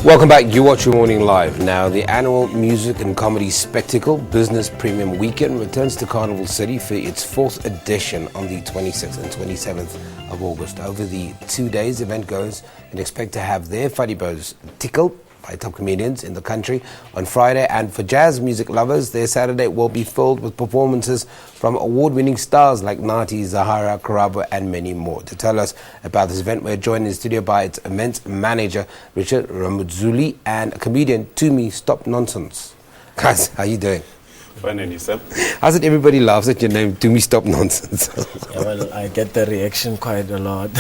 Welcome back. You watch Your Morning Live. Now, the annual music and comedy spectacle Business Premium Weekend returns to Carnival City for its fourth edition on the 26th and 27th of August. Over the 2 days, event goers can expect to have their funny bows tickled by top comedians in the country on Friday, and for jazz music lovers, their Saturday will be filled with performances from award-winning stars like Nathi, Zahara, Karabo, and many more. To tell us about this event, we're joined in the studio by its event manager, Richard Ramudzuli, and comedian Tumi Stopnonsons. Guys, how you doing? Fine, and yourself? How's it everybody laughs at your name, Tumi Stopnonsons? Yeah, well, I get the reaction quite a lot.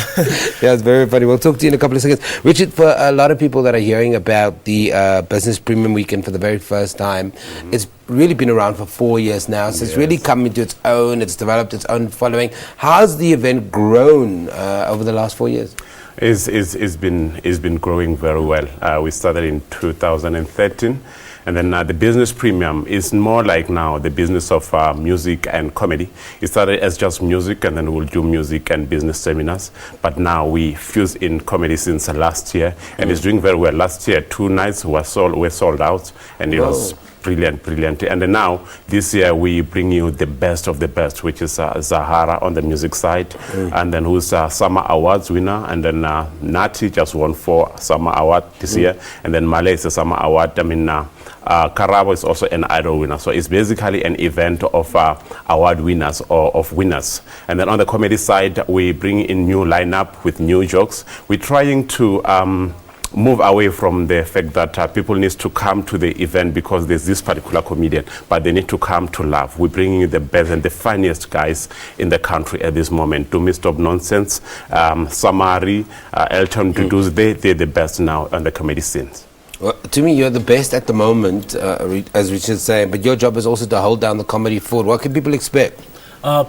Yeah, it's very funny. We'll talk to you in a couple of seconds. Richard, for a lot of people that are hearing about the Business Premium Weekend for the very first time, it's really been around for 4 years now, so it's really come into its own, it's developed its own following. How's the event grown over the last 4 years? It's been growing very well. We started in 2013. And then the Business Premium is more like now the business of music and comedy. It started as just music, and then we'll do music and business seminars. But now we fuse in comedy since last year, and it's doing very well. Last year, 2 nights were sold out, and it was brilliant. And then now, this year, we bring you the best of the best, which is Zahara on the music side, and then who's Summer Awards winner, and then Nathi just won 4 Summer Award this year, and then Malay is a Summer Award. Karabo is also an idol winner. So it's basically an event of award winners or of winners. And then on the comedy side, we bring in new lineup with new jokes. We're trying to move away from the fact that people need to come to the event because there's this particular comedian, but they need to come to laugh. We're bringing in the best and the funniest guys in the country at this moment. Tumi Stopnonsons, Samari, Elton Dudus, they're the best now on the comedy scenes. Well, to me, you're the best at the moment, as Richard's saying, but your job is also to hold down the comedy forward. What can people expect?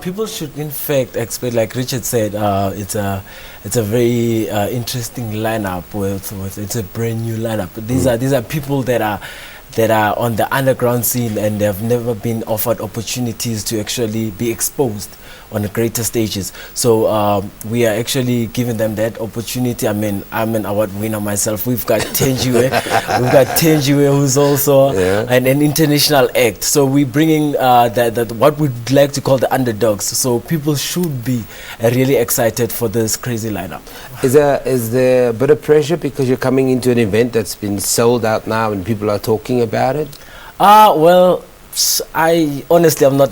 People should, in fact, expect, like Richard said, it's a very interesting lineup. It's a brand new lineup. These are people that are on the underground scene, and they have never been offered opportunities to actually be exposed on the greater stages. So we are actually giving them that opportunity. I mean, I'm an award winner myself. We've got Tenjiwe, who's also an international act. So we're bringing that what we'd like to call the underdogs. So people should be really excited for this crazy lineup. Is there a bit of pressure because you're coming into an event that's been sold out now and people are talking about it? Well, I honestly, I'm not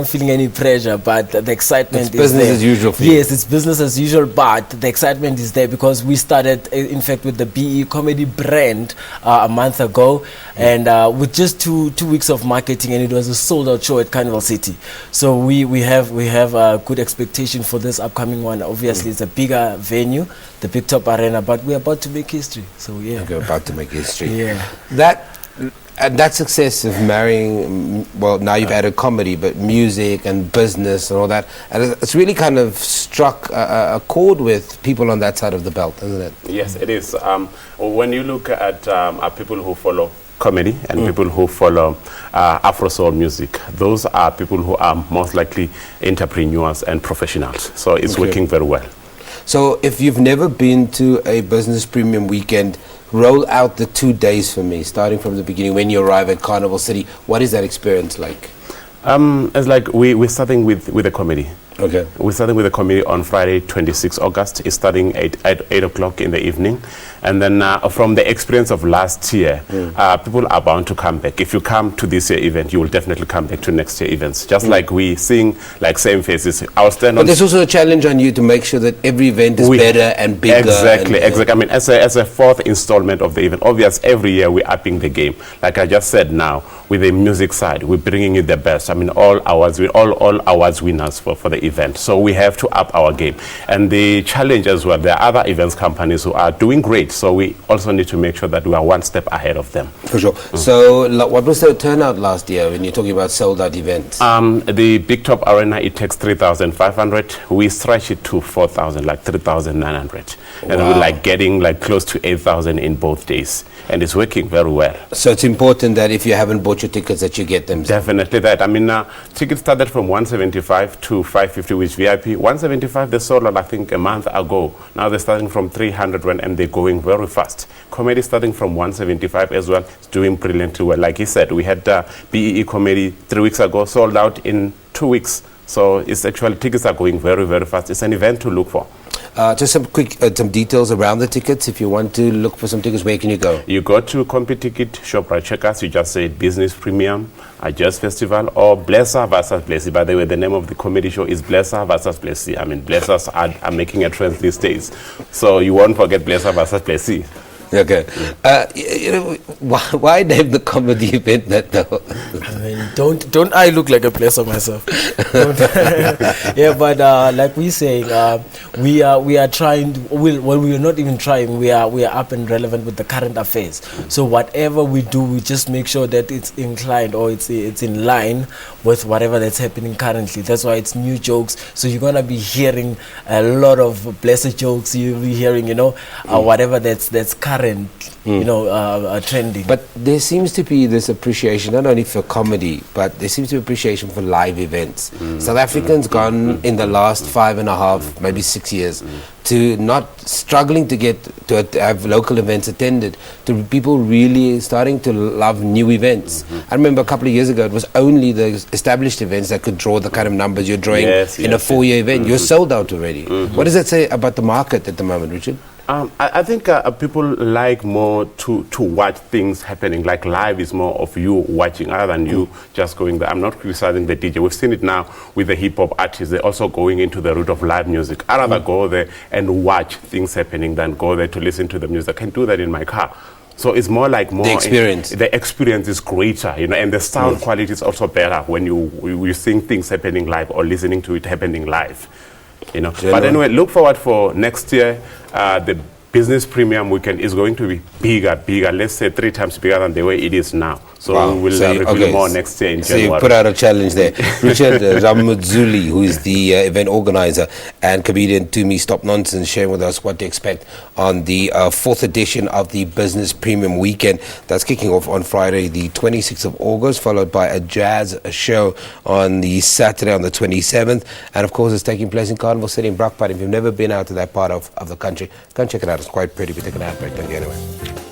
feeling any pressure, but the excitement is there. It's business as usual for you. Yes, it's business as usual, but the excitement is there because we started, in fact, with the BE comedy brand a month ago, and with just two weeks of marketing, and it was a sold-out show at Carnival City. So we have a good expectation for this upcoming one. Obviously, it's a bigger venue, the Big Top Arena, but we're about to make history. So yeah, you're about to make history. Yeah. That success of marrying, well, now you've added comedy, but music and business and all that, and it's really kind of struck a chord with people on that side of the belt, isn't it? Yes, it is. When you look at people who follow comedy and people who follow Afro soul music, those are people who are most likely entrepreneurs and professionals. So it's working very well. So if you've never been to a Business Premium Weekend, roll out the 2 days for me, starting from the beginning when you arrive at Carnival City. What is that experience like? It's like we're starting with the comedy. Okay. We're starting with the comedy on Friday, 26 August. It's starting at 8 o'clock in the evening. And then from the experience of last year, people are bound to come back. If you come to this year event, you will definitely come back to next year events. Just like we sing like same faces. I'll stand on. But there's also a challenge on you to make sure that every event is better and bigger. Exactly. I mean, as a fourth installment of the event, obviously every year we're upping the game. Like I just said now, with the music side, we're bringing in the best. I mean, all awards winners for the event. So we have to up our game. And the challenge as well, there are other events companies who are doing great. So we also need to make sure that we are one step ahead of them. For sure. So what was the turnout last year when you're talking about sold out events? The Big Top Arena, it takes 3,500. We stretch it to 4,000, like 3,900. And we're like getting like close to 8,000 in both days. And it's working very well. So it's important that if you haven't bought your tickets that you get them. Definitely that. I mean, tickets started from 175 to 550. 150, which VIP. 175, they sold out, I think, a month ago. Now they're starting from 300 and they're going very fast. Comedy starting from 175 as well. It's doing brilliantly well. Like he said, we had BEE Comedy 3 weeks ago, sold out in 2 weeks. So it's actually, tickets are going very, very fast. It's an event to look for. Just some quick some details around the tickets. If you want to look for some tickets, where can you go? You go to CompuTicket, shop right, check us. You just say Business Premium, Jazz Festival, or Blesser versus Blessy. By the way, the name of the comedy show is Blesser versus Blessy. I mean, Blessers are making a trend these days. So you won't forget Blesser versus Blessy. Okay. Why name the comedy event that though? I mean, don't I look like a placer myself? Yeah, but like we saying, we are trying. Well, we are not even trying. We are up and relevant with the current affairs. So whatever we do, we just make sure that it's inclined or it's in line with whatever that's happening currently. That's why it's new jokes. So you're gonna be hearing a lot of blessed jokes. You'll be hearing, whatever that's current. Trending. But there seems to be this appreciation not only for comedy, but there seems to be appreciation for live events. South Africans gone in the last 5.5, maybe 6 years, to not struggling to get to have local events attended, to people really starting to love new events. I remember a couple of years ago, it was only the established events that could draw the kind of numbers you're drawing in a 4-year event. You're sold out already. What does that say about the market at the moment, Richard? I think people like more to watch things happening. Like live is more of you watching other than you just going there. I'm not criticizing the DJ. We've seen it now with the hip hop artists. They're also going into the route of live music. I'd rather go there and watch things happening than go there to listen to the music. I can do that in my car. So it's more like the experience. The experience is greater, and the sound quality is also better when you seeing things happening live or listening to it happening live. But anyway, look forward for next year. The Business Premium Weekend is going to be bigger. Let's say 3 times bigger than the way it is now. So we will reveal more next year in January. So you put out a challenge there. Richard Ramudzuli, who is the event organizer, and comedian Tumi Stopnonsons sharing with us what to expect on the 4th edition of the Business Premium Weekend. That's kicking off on Friday, the 26th of August, followed by a jazz show on the Saturday on the 27th. And of course, it's taking place in Carnival City in Brakpan. If you've never been out to that part of the country, go and check it out. It's quite pretty. We take an ad break. Don't go anywhere.